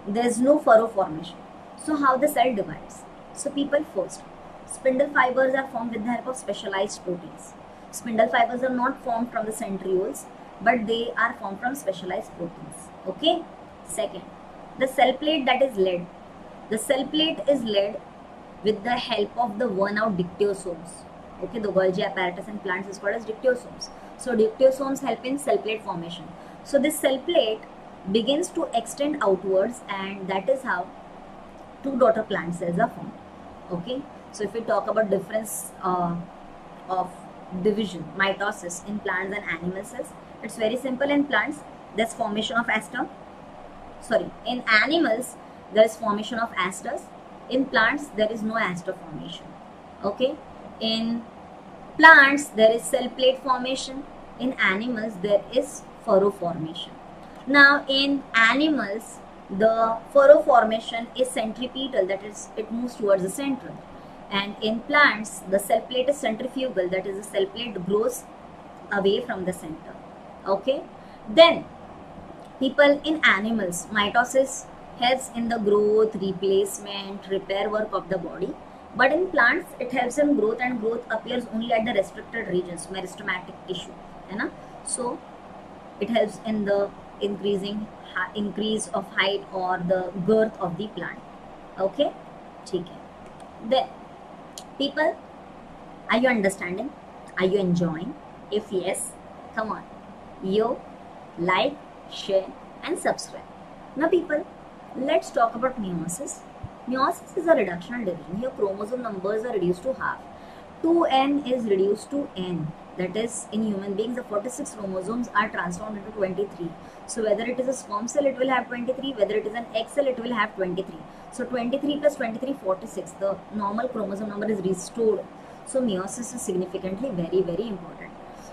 there is no furrow formation. So how the cell divides? So people, first, spindle fibers are formed with the help of specialized proteins. Spindle fibers are not formed from the centrioles, but they are formed from specialized proteins. Okay. Second, the cell plate that is led. The cell plate is led with the help of the worn out dictyosomes. Okay, the Golgi apparatus in plants is called as dictyosomes. So dictyosomes help in cell plate formation. So this cell plate begins to extend outwards, and that is how two daughter plant cells are formed. Okay, so if we talk about difference of division, mitosis in plants and animal cells, it's very simple. In plants, there's formation of aster. In animals, there is formation of asters. In plants, there is no aster formation. Okay, in plants, there is cell plate formation. In animals, there is furrow formation. Now, in animals, the furrow formation is centripetal, that is, it moves towards the center. And in plants, the cell plate is centrifugal, that is, the cell plate grows away from the center. Okay. Then, people, in animals, mitosis helps in the growth, replacement, repair work of the body. But in plants, it helps in growth, and growth appears only at the restricted regions, meristematic tissue. So, it helps in the increase of height or the girth of the plant. Okay, ठीक है. Then, people, are you understanding? Are you enjoying? If yes, come on, you like, share and subscribe. Now people, let's talk about meiosis. Meiosis is a reductional division. Here chromosome numbers are reduced to half. 2n is reduced to n. That is, in human beings, the 46 chromosomes are transformed into 23. So whether it is a sperm cell, it will have 23. Whether it is an egg cell, it will have 23. So 23 plus 23, 46. The normal chromosome number is restored. So meiosis is significantly very, very important.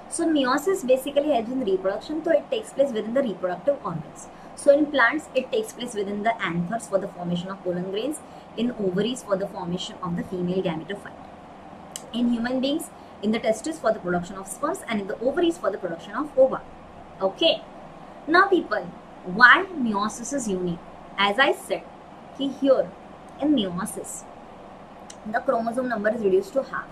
So meiosis basically helps in reproduction. So it takes place within the reproductive organs. So in plants, it takes place within the anthers for the formation of pollen grains. In ovaries for the formation of the female gametophyte. In human beings, in the testes for the production of sperms, and in the ovaries for the production of ova. Okay. Now people, why meiosis is unique? As I said, here in meiosis, the chromosome number is reduced to half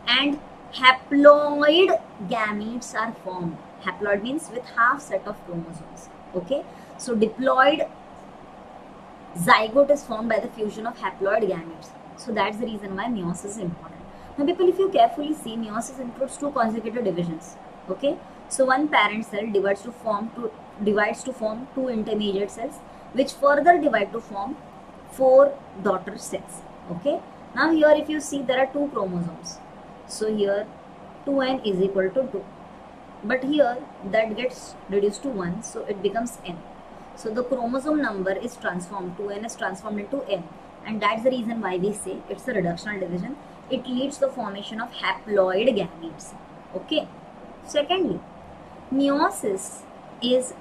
and haploid gametes are formed. Haploid means with half set of chromosomes. Okay. So diploid zygote is formed by the fusion of haploid gametes. So that's the reason why meiosis is important. Now people, if you carefully see, meiosis includes two consecutive divisions. Okay, so one parent cell divides to form two intermediate cells, which further divide to form 4 daughter cells. Okay, now here if you see, there are 2 chromosomes. So here 2n is equal to 2, but here that gets reduced to 1, so it becomes n. So the chromosome number is transformed, 2n is transformed into n, and that's the reason why we say it's a reductional division. It leads to the formation of haploid gametes. Okay. Secondly, meiosis is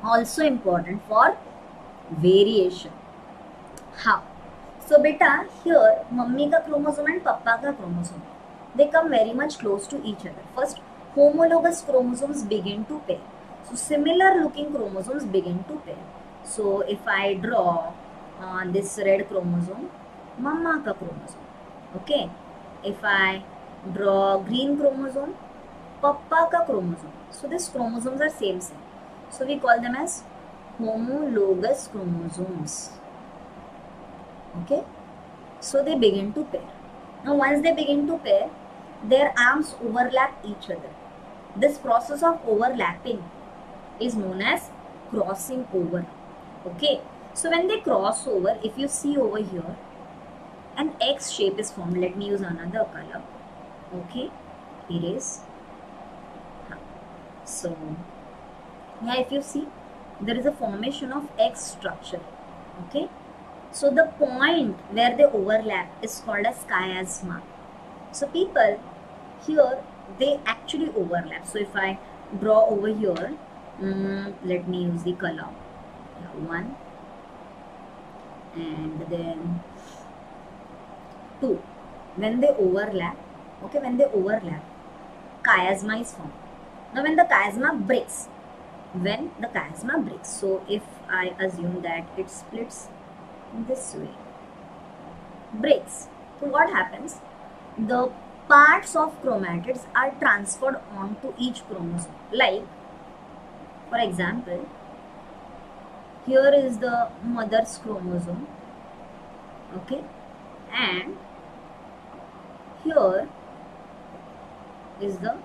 also important for variation. How? So beta, here mummy ka chromosome and papa ka chromosome, they come very much close to each other. First, homologous chromosomes begin to pair. So similar looking chromosomes begin to pair. So if I draw this red chromosome, mama ka chromosome. Okay. If I draw green chromosome, papa ka chromosome. So these chromosomes are same. So we call them as homologous chromosomes. Okay. So they begin to pair. Now once they begin to pair, their arms overlap each other. This process of overlapping is known as crossing over. Okay. So when they cross over, if you see over here, an X shape is formed. Let me use another color. Okay, erase. So, yeah, if you see, there is a formation of X structure. Okay, so the point where they overlap is called as chiasma. So people, here they actually overlap. So if I draw over here, Let me use the color. 1 and then 2. When they overlap, okay, when they overlap, chiasma is formed. Now when the chiasma breaks, so if I assume that it splits this way, breaks, so what happens? The parts of chromatids are transferred onto each chromosome. Like, for example, here is the mother's chromosome, okay, and here is the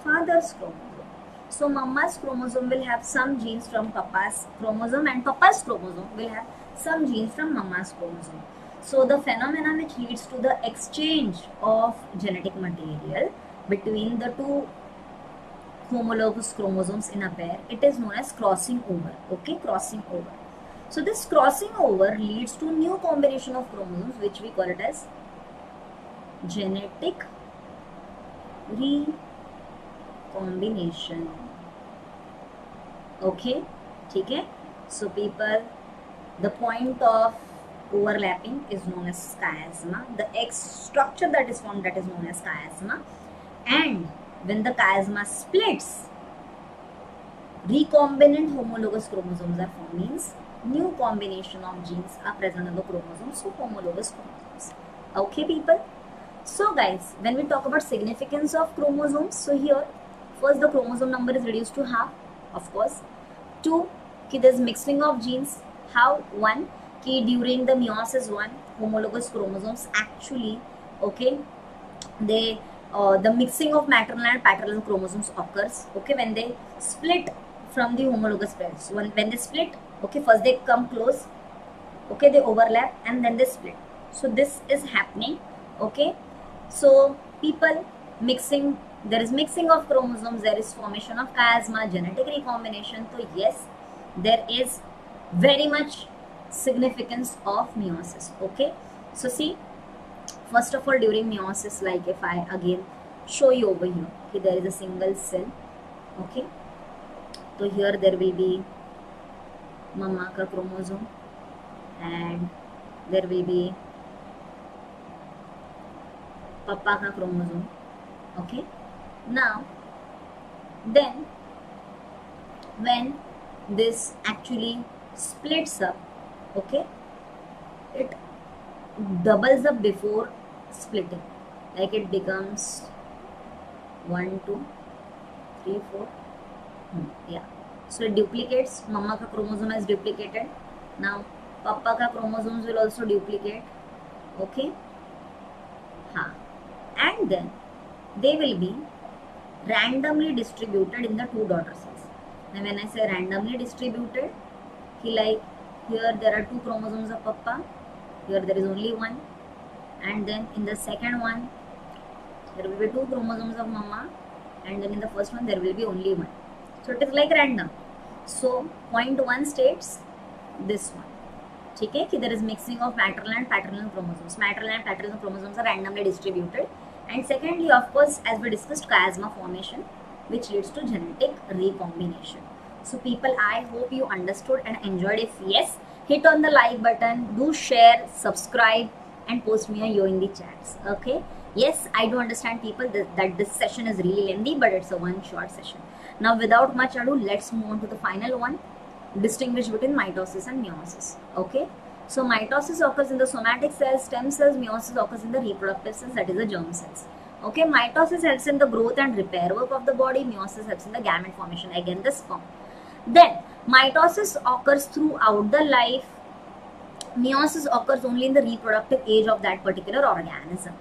father's chromosome. So mama's chromosome will have some genes from papa's chromosome, and papa's chromosome will have some genes from mama's chromosome. So the phenomena which leads to the exchange of genetic material between the two homologous chromosomes in a pair, it is known as crossing over. Okay, crossing over. So this crossing over leads to new combination of chromosomes, which we call it as genetic recombination. Okay, okay. So people, the point of overlapping is known as chiasma. The X structure that is formed, that is known as chiasma. And when the chiasma splits, recombinant homologous chromosomes are formed, means new combination of genes are present in the chromosomes, so homologous chromosomes. Okay people, so guys, when we talk about significance of chromosomes, so here first the chromosome number is reduced to half, of course. 2, there is mixing of genes. How? 1, during the meiosis 1, homologous chromosomes actually, okay, they the mixing of maternal and paternal chromosomes occurs, okay, when they split from the homologous pairs. When they split, okay, first they come close, okay, they overlap and then they split. So this is happening, okay. So people, mixing, there is mixing of chromosomes, there is formation of chiasma, genetic recombination. So yes, there is very much significance of meiosis, okay. So see, first of all, during meiosis, like if I again show you over here, okay, there is a single cell, okay. So here there will be mama ka chromosome and there will be papa ka chromosome, okay. Now then when this actually splits up, okay, it doubles up before splitting, like it becomes 1 2 3 4, yeah, so it duplicates. Mama ka chromosome is duplicated. Now papa ka chromosomes will also duplicate, okay, and then they will be randomly distributed in the 2 daughter cells. Now when I say randomly distributed, like here there are 2 chromosomes of papa, here there is only 1, and then in the second one there will be 2 chromosomes of mama, and then in the first one there will be only 1. So it is like random. So point 1 states this one, okay, there is mixing of maternal and paternal chromosomes. Maternal and paternal chromosomes are randomly distributed. And secondly, of course, as we discussed, chiasma formation, which leads to genetic recombination. So people, I hope you understood and enjoyed. If yes, hit on the like button, do share, subscribe and post me a yo in the chats, okay. Yes, I do understand people that this session is really lengthy, but it's a one short session. Now without much ado, let's move on to the final one, distinguish between mitosis and meiosis, okay. So mitosis occurs in the somatic cells, stem cells. Meiosis occurs in the reproductive cells, that is the germ cells. Okay, mitosis helps in the growth and repair work of the body. Meiosis helps in the gamete formation, again the sperm. Then mitosis occurs throughout the life. Meiosis occurs only in the reproductive age of that particular organism.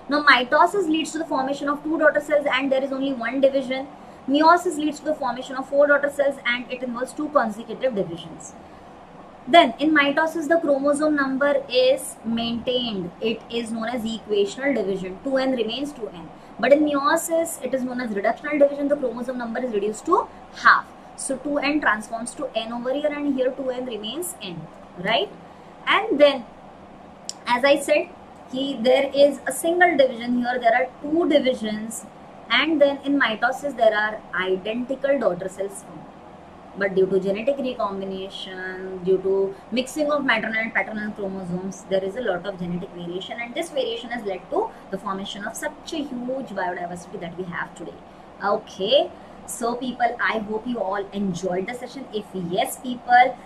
Now mitosis leads to the formation of 2 daughter cells and there is only 1 division. Meiosis leads to the formation of 4 daughter cells and it involves 2 consecutive divisions. Then in mitosis, the chromosome number is maintained. It is known as equational division. 2n remains 2n. But in meiosis, it is known as reductional division. The chromosome number is reduced to half. So 2n transforms to n over here and here 2n remains n, right? And then, as I said, there is a single division. Here there are 2 divisions. And then in mitosis, there are identical daughter cells formed. but due to genetic recombination, due to mixing of maternal and paternal chromosomes, there is a lot of genetic variation, and this variation has led to the formation of such a huge biodiversity that we have today. Okay, so people, I hope you all enjoyed the session. If yes, people,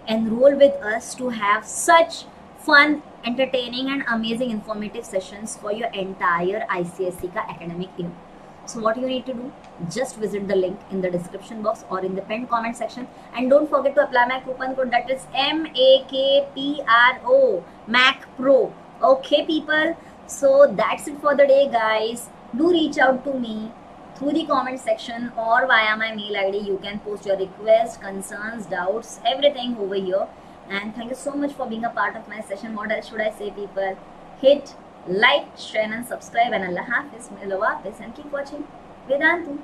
enroll with us to have such fun, entertaining and amazing informative sessions for your entire ICSE ka academic year. So what you need to do, just visit the link in the description box or in the pinned comment section, and don't forget to apply my coupon code, that is MAKPRO, MACPRO. Okay people, so that's it for the day guys. Do reach out to me through the comment section or via my mail ID. You can post your requests, concerns, doubts, everything over here. And thank you so much for being a part of my session. What else should I say people? Hit like, share and subscribe, and Allah Hafiz, and keep watching Vedantu.